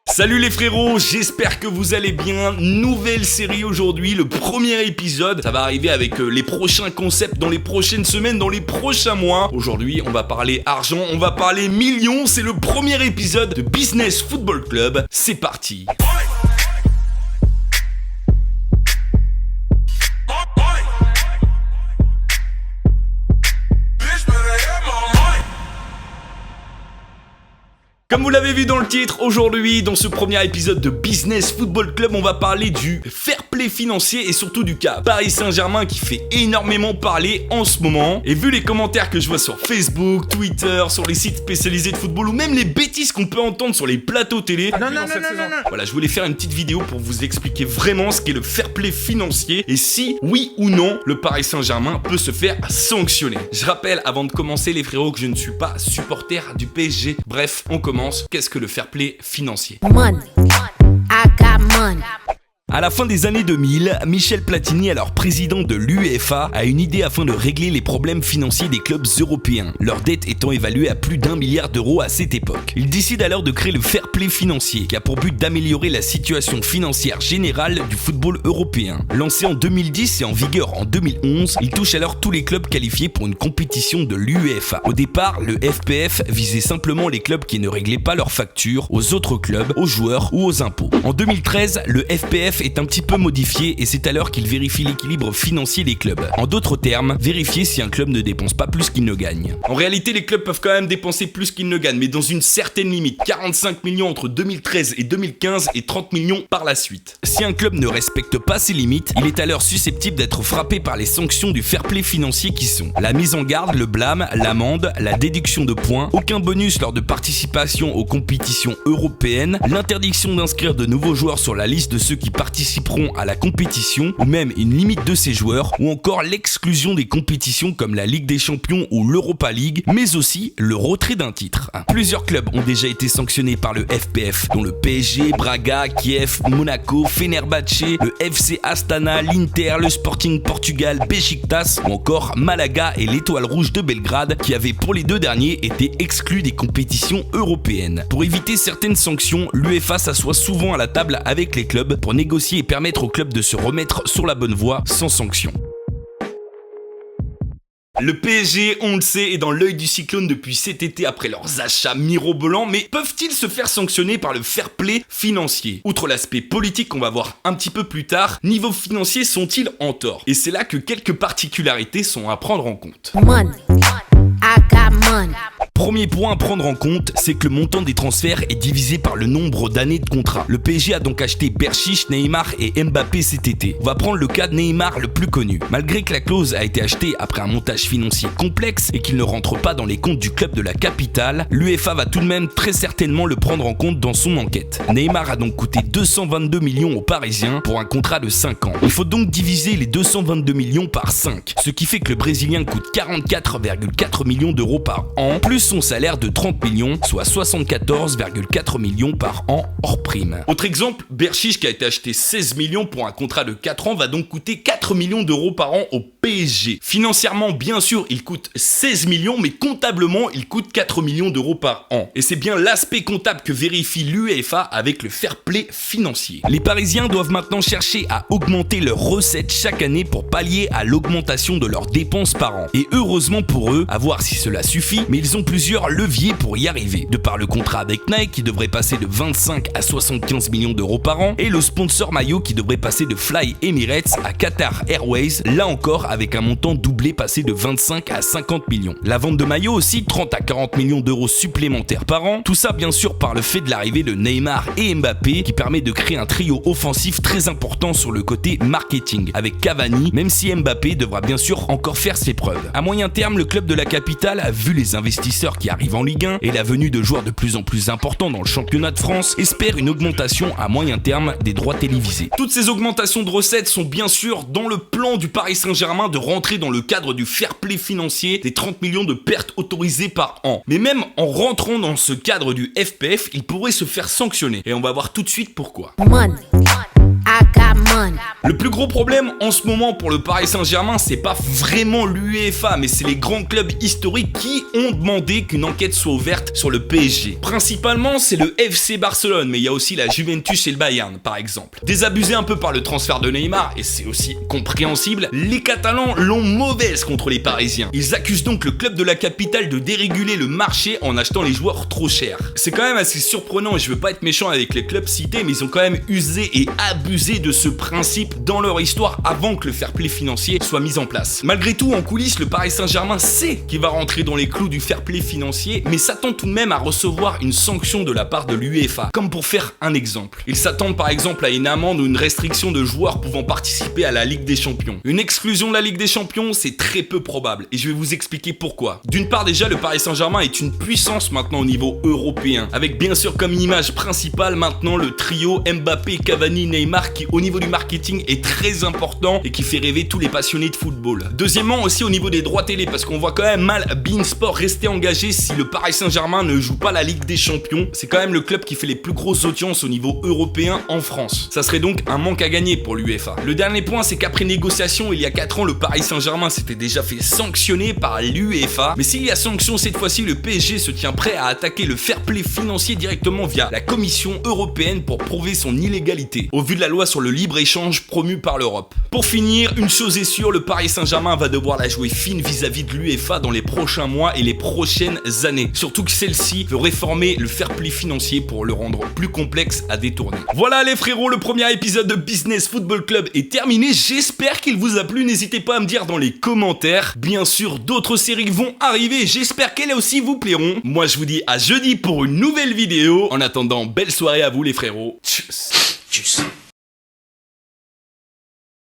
Salut les frérots, j'espère que vous allez bien. Nouvelle série aujourd'hui, le premier épisode. Ça va arriver avec les prochains concepts dans les prochaines semaines, dans les prochains mois. Aujourd'hui, on va parler argent, on va parler millions. C'est le premier épisode de Business Football Club. C'est parti. Comme vous l'avez vu dans le titre, aujourd'hui, dans ce premier épisode de Business Football Club, on va parler du fair play financier et surtout du cas Paris Saint-Germain qui fait énormément parler en ce moment. Et vu les commentaires que je vois sur Facebook, Twitter, sur les sites spécialisés de football ou même les bêtises qu'on peut entendre sur les plateaux télé, voilà, je voulais faire une petite vidéo pour vous expliquer vraiment ce qu'est le fair play financier et si, oui ou non, le Paris Saint-Germain peut se faire sanctionner. Je rappelle, avant de commencer les frérots, que je ne suis pas supporter du PSG. Bref, on commence. Qu'est-ce que le fair play financier? Money. I got money. À la fin des années 2000, Michel Platini, alors président de l'UEFA, a une idée afin de régler les problèmes financiers des clubs européens, leur dette étant évaluée à plus d'1 milliard d'euros à cette époque. Il décide alors de créer le fair play financier, qui a pour but d'améliorer la situation financière générale du football européen. Lancé en 2010 et en vigueur en 2011, il touche alors tous les clubs qualifiés pour une compétition de l'UEFA. Au départ, le FPF visait simplement les clubs qui ne réglaient pas leurs factures aux autres clubs, aux joueurs ou aux impôts. En 2013, le FPF est un petit peu modifié et c'est alors qu'il vérifie l'équilibre financier des clubs. En d'autres termes, vérifier si un club ne dépense pas plus qu'il ne gagne. En réalité, les clubs peuvent quand même dépenser plus qu'ils ne gagnent, mais dans une certaine limite, 45 millions entre 2013 et 2015 et 30 millions par la suite. Si un club ne respecte pas ces limites, il est alors susceptible d'être frappé par les sanctions du fair play financier qui sont la mise en garde, le blâme, l'amende, la déduction de points, aucun bonus lors de participation aux compétitions européennes, l'interdiction d'inscrire de nouveaux joueurs sur la liste de ceux qui participeront à la compétition ou même une limite de ces joueurs ou encore l'exclusion des compétitions comme la Ligue des Champions ou l'Europa League mais aussi le retrait d'un titre. Plusieurs clubs ont déjà été sanctionnés par le FPF dont le PSG, Braga, Kiev, Monaco, Fenerbahçe, le FC Astana, l'Inter, le Sporting Portugal, Beşiktaş ou encore Malaga et l'Étoile Rouge de Belgrade qui avaient pour les deux derniers été exclus des compétitions européennes. Pour éviter certaines sanctions, l'UEFA s'assoit souvent à la table avec les clubs pour négocier et permettre aux clubs de se remettre sur la bonne voie sans sanction. Le PSG, on le sait, est dans l'œil du cyclone depuis cet été après leurs achats mirobolants, mais peuvent-ils se faire sanctionner par le fair play financier? Outre l'aspect politique qu'on va voir un petit peu plus tard, niveau financier sont-ils en tort? Et c'est là que quelques particularités sont à prendre en compte. Money. I got money. Premier point à prendre en compte, c'est que le montant des transferts est divisé par le nombre d'années de contrat. Le PSG a donc acheté Berchiche, Neymar et Mbappé cet été. On va prendre le cas de Neymar le plus connu. Malgré que la clause a été achetée après un montage financier complexe et qu'il ne rentre pas dans les comptes du club de la capitale, l'UEFA va tout de même très certainement le prendre en compte dans son enquête. Neymar a donc coûté 222 millions aux Parisiens pour un contrat de 5 ans. Il faut donc diviser les 222 millions par 5, ce qui fait que le Brésilien coûte 44,4 millions d'euros par an, plus son salaire de 30 millions, soit 74,4 millions par an hors prime. Autre exemple, Berchiche qui a été acheté 16 millions pour un contrat de 4 ans va donc coûter 4 millions d'euros par an au PSG. Financièrement, bien sûr, il coûte 16 millions, mais comptablement, il coûte 4 millions d'euros par an. Et c'est bien l'aspect comptable que vérifie l'UEFA avec le fair play financier. Les Parisiens doivent maintenant chercher à augmenter leurs recettes chaque année pour pallier à l'augmentation de leurs dépenses par an. Et heureusement pour eux, à voir si cela suffit, mais ils ont plusieurs leviers pour y arriver. De par le contrat avec Nike qui devrait passer de 25 à 75 millions d'euros par an et le sponsor maillot qui devrait passer de Fly Emirates à Qatar Airways, là encore avec un montant doublé passé de 25 à 50 millions. La vente de maillots aussi, 30 à 40 millions d'euros supplémentaires par an. Tout ça bien sûr par le fait de l'arrivée de Neymar et Mbappé qui permet de créer un trio offensif très important sur le côté marketing avec Cavani, même si Mbappé devra bien sûr encore faire ses preuves. À moyen terme, le club de la capitale a vu les investisseurs qui arrivent en Ligue 1 et la venue de joueurs de plus en plus importants dans le championnat de France espère une augmentation à moyen terme des droits télévisés. Toutes ces augmentations de recettes sont bien sûr dans le plan du Paris Saint-Germain de rentrer dans le cadre du fair play financier des 30 millions de pertes autorisées par an. Mais même en rentrant dans ce cadre du FPF, il pourrait se faire sanctionner et on va voir tout de suite pourquoi. Money. I got money. Le plus gros problème en ce moment pour le Paris Saint-Germain, c'est pas vraiment l'UEFA, mais c'est les grands clubs historiques qui ont demandé qu'une enquête soit ouverte sur le PSG. Principalement, c'est le FC Barcelone, mais il y a aussi la Juventus et le Bayern, par exemple. Désabusés un peu par le transfert de Neymar, et c'est aussi compréhensible, les Catalans l'ont mauvaise contre les Parisiens. Ils accusent donc le club de la capitale de déréguler le marché en achetant les joueurs trop chers. C'est quand même assez surprenant, et je veux pas être méchant avec les clubs cités, mais ils ont quand même usé et abusé de ce principe dans leur histoire avant que le fair play financier soit mis en place. Malgré tout, en coulisses, le Paris Saint-Germain sait qu'il va rentrer dans les clous du fair play financier, mais s'attend tout de même à recevoir une sanction de la part de l'UEFA. Comme pour faire un exemple. Ils s'attendent par exemple à une amende ou une restriction de joueurs pouvant participer à la Ligue des Champions. Une exclusion de la Ligue des Champions, c'est très peu probable, et je vais vous expliquer pourquoi. D'une part déjà, le Paris Saint-Germain est une puissance maintenant au niveau européen, avec bien sûr comme image principale maintenant le trio Mbappé, Cavani, Neymar qui au niveau du marketing est très important et qui fait rêver tous les passionnés de football. Deuxièmement aussi au niveau des droits télé, parce qu'on voit quand même mal beIN Sport rester engagé si le Paris Saint-Germain ne joue pas la Ligue des Champions. C'est quand même le club qui fait les plus grosses audiences au niveau européen en France. Ça serait donc un manque à gagner pour l'UEFA. Le dernier point, c'est qu'après négociation il y a 4 ans, le Paris Saint-Germain s'était déjà fait sanctionner par l'UEFA. Mais s'il y a sanction cette fois-ci, le PSG se tient prêt à attaquer le fair play financier directement via la Commission européenne pour prouver son illégalité, au vu de la loi sur le libre-échange promue par l'Europe. Pour finir, une chose est sûre, le Paris Saint-Germain va devoir la jouer fine vis-à-vis de l'UEFA dans les prochains mois et les prochaines années. Surtout que celle-ci veut réformer le fair play financier pour le rendre plus complexe à détourner. Voilà les frérots, le premier épisode de Business Football Club est terminé. J'espère qu'il vous a plu. N'hésitez pas à me dire dans les commentaires. Bien sûr, d'autres séries vont arriver. J'espère qu'elles aussi vous plairont. Moi, je vous dis à jeudi pour une nouvelle vidéo. En attendant, belle soirée à vous les frérots. Tchuss.